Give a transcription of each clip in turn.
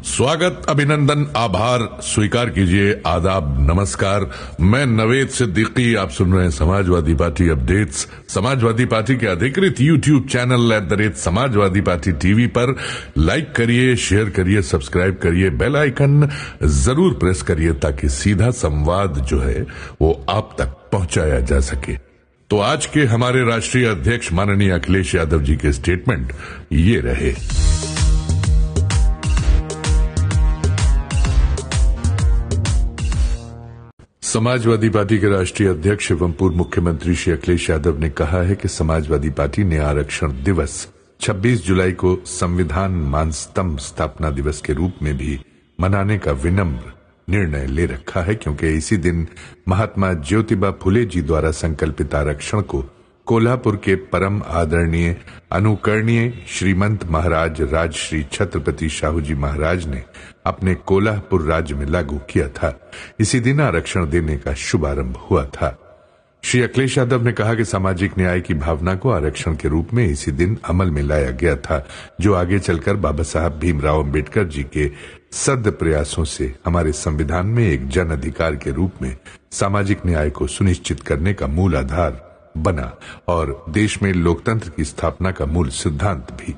स्वागत, अभिनंदन, आभार स्वीकार कीजिए, आदाब, नमस्कार। मैं नवेद सिद्दीकी, आप सुन रहे हैं Samajwadi party updates. Samajwadi party के अधिकृत YouTube channel @Samajwadi party TV पर लाइक करिए, शेयर करिए, सब्सक्राइब करिए, बेल आइकन जरूर प्रेस करिए ताकि सीधा संवाद जो है वो आप तक पहुंचाया जा सके। तो आज के हमारे राष्ट्रीय अध्यक्ष माननीय अखिलेश यादव जी के स्टेटमेंट ये रहे। समाजवादी पार्टी के राष्ट्रीय अध्यक्ष एवं पूर्व मुख्यमंत्री श्री अखिलेश यादव ने कहा है कि समाजवादी पार्टी ने आरक्षण दिवस 26 जुलाई को संविधान महास्तंभ स्थापना दिवस के रूप में भी मनाने का विनम्र निर्णय ले रखा है, क्योंकि इसी दिन महात्मा ज्योतिबा फुले जी द्वारा संकल्पित आरक्षण को कोल्हापुर के परम आदरणीय अनुकरणीय श्रीमंत महाराज राजश्री छत्रपति शाहू जी महाराज ने अपने कोल्हापुर राज्य में लागू किया था। इसी दिन आरक्षण देने का शुभारंभ हुआ था। श्री अखिलेश यादव ने कहा कि सामाजिक न्याय की भावना को आरक्षण के रूप में इसी दिन अमल में लाया गया था, जो आगे चलकर बाबा साहब भीमराव अंबेडकर जी के सद प्रयासों से हमारे संविधान में एक जन अधिकार के रूप में सामाजिक न्याय को सुनिश्चित करने का मूल आधार बना और देश में लोकतंत्र की स्थापना का मूल सिद्धांत भी।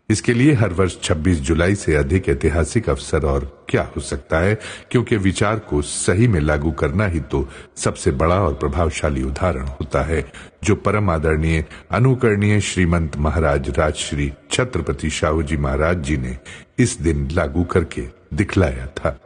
इसके लिए हर वर्ष 26 जुलाई से अधिक ऐतिहासिक अवसर और क्या हो सकता है, क्योंकि विचार को सही में लागू करना ही तो सबसे बड़ा और प्रभावशाली उदाहरण होता है, जो परम आदरणीय अनुकरणीय श्रीमंत महाराज राजश्री छत्रपति शाहू जी महाराज जी ने इस दिन लागू करके दिखलाया था।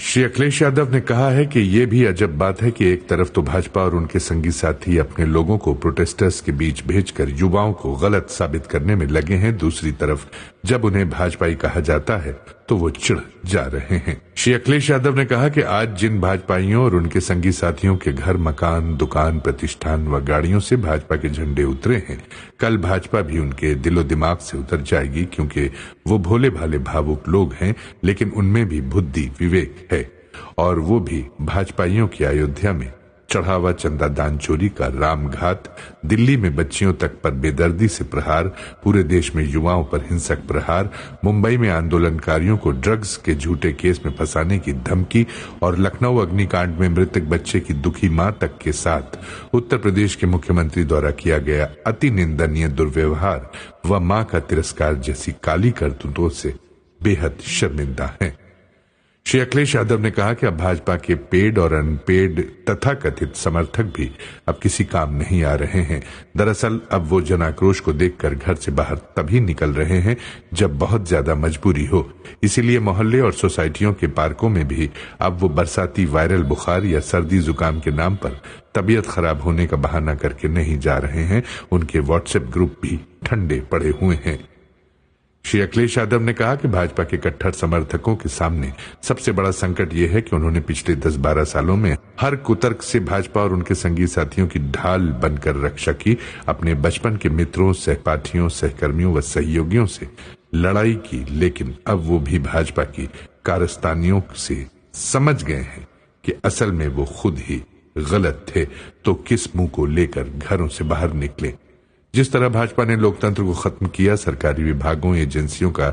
श्री अखिलेश यादव ने कहा है कि ये भी अजब बात है कि एक तरफ तो भाजपा और उनके संगी साथी अपने लोगों को प्रोटेस्टर्स के बीच भेजकर युवाओं को गलत साबित करने में लगे हैं, दूसरी तरफ जब उन्हें भाजपाई कहा जाता है तो वो चिढ़ जा रहे हैं। श्री अखिलेश यादव ने कहा कि आज जिन भाजपाइयों और उनके संगी साथियों के घर, मकान, दुकान, प्रतिष्ठान व गाड़ियों से भाजपा के झंडे उतरे हैं, कल भाजपा भी उनके दिलो दिमाग से उतर जाएगी, क्योंकि वो भोले भाले भावुक लोग हैं, लेकिन उनमें भी बुद्धि विवेक है और वो भी भाजपाइयों की अयोध्या में चढ़ावा चंदा दान चोरी का रामघात, दिल्ली में बच्चियों तक पर बेदर्दी से प्रहार, पूरे देश में युवाओं पर हिंसक प्रहार, मुंबई में आंदोलनकारियों को ड्रग्स के झूठे केस में फंसाने की धमकी और लखनऊ अग्निकांड में मृतक बच्चे की दुखी मां तक के साथ उत्तर प्रदेश के मुख्यमंत्री द्वारा किया गया अति निंदनीय दुर्व्यवहार व मां का तिरस्कार जैसी काली करतूतों से बेहद शर्मिंदा है। श्री अखिलेश यादव ने कहा कि अब भाजपा के पेड और अनपेड तथाकथित समर्थक भी अब किसी काम नहीं आ रहे हैं। दरअसल अब वो जन आक्रोश को देखकर घर से बाहर तभी निकल रहे हैं जब बहुत ज्यादा मजबूरी हो। इसीलिए मोहल्ले और सोसाइटियों के पार्कों में भी अब वो बरसाती वायरल बुखार या सर्दी जुकाम के नाम पर तबीयत खराब होने का बहाना करके नहीं जा रहे हैं। उनके व्हाट्सएप ग्रुप भी ठंडे पड़े हुए हैं। श्री अखिलेश यादव ने कहा कि भाजपा के कट्टर समर्थकों के सामने सबसे बड़ा संकट यह है कि उन्होंने पिछले 10-12 सालों में हर कुतर्क से भाजपा और उनके संगी साथियों की ढाल बनकर रक्षा की, अपने बचपन के मित्रों, सहपाठियों, सहकर्मियों व सहयोगियों से लड़ाई की, लेकिन अब वो भी भाजपा की कारस्तानियों से समझ गए हैं कि असल में वो खुद ही गलत थे, तो किस मुंह को लेकर घरों से बाहर निकले। जिस तरह भाजपा ने लोकतंत्र को खत्म किया, सरकारी विभागों, एजेंसियों का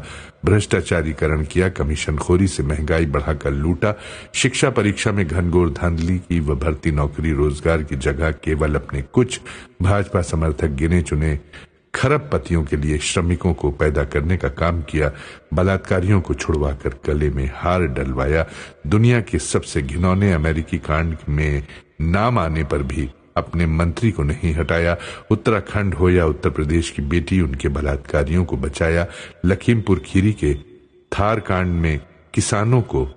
भ्रष्टाचारीकरण किया, कमीशनखोरी से महंगाई बढ़ाकर लूटा, शिक्षा परीक्षा में घनघोर धांधली की व भर्ती नौकरी रोजगार की जगह केवल अपने कुछ भाजपा समर्थक गिने चुने खरबपतियों के लिए श्रमिकों को पैदा करने का काम किया, बलात्कारियों को छुड़वाकर गले में हार डलवाया, दुनिया के सबसे घिनौने अमेरिकी कांड में नाम आने पर भी अपने मंत्री को नहीं हटाया, उत्तराखंड हो या उत्तर प्रदेश की बेटी, उनके बलात्कारियों को बचाया, लखीमपुर खीरी के थार कांड में किसानों को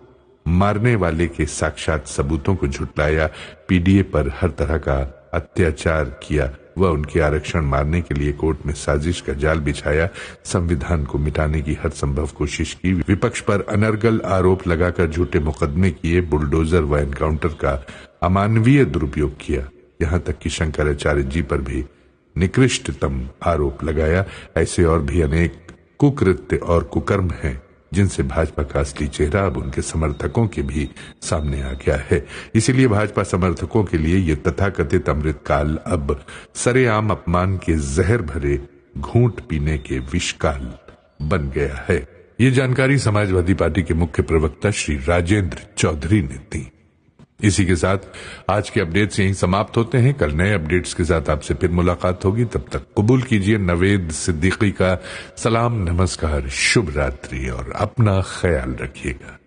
मारने वाले के साक्षात सबूतों को झुटलाया, पीडीए पर हर तरह का अत्याचार किया व उनके आरक्षण मारने के लिए कोर्ट में साजिश का जाल बिछाया, संविधान को मिटाने की हर संभव कोशिश की, विपक्ष पर अनर्गल आरोप लगाकर झूठे मुकदमे किए, बुलडोजर व एनकाउंटर का अमानवीय दुरुपयोग किया, यहां तक कि शंकराचार्य जी पर भी निकृष्टतम आरोप लगाया। ऐसे और भी अनेक कुकृत्य और कुकर्म हैं जिनसे भाजपा का असली चेहरा अब उनके समर्थकों के भी सामने आ गया है। इसीलिए भाजपा समर्थकों के लिए ये तथाकथित अमृतकाल अब सरेआम अपमान के जहर भरे घूंट पीने के विषकाल बन गया है। ये जानकारी समाजवादी पार्टी के मुख्य प्रवक्ता श्री राजेंद्र चौधरी ने दी। इसी के साथ आज के अपडेट्स यहीं समाप्त होते हैं। कल नए अपडेट्स के साथ आपसे फिर मुलाकात होगी। तब तक कबूल कीजिए नवेद सिद्दीकी का सलाम, नमस्कार, शुभ रात्रि और अपना ख्याल रखिएगा।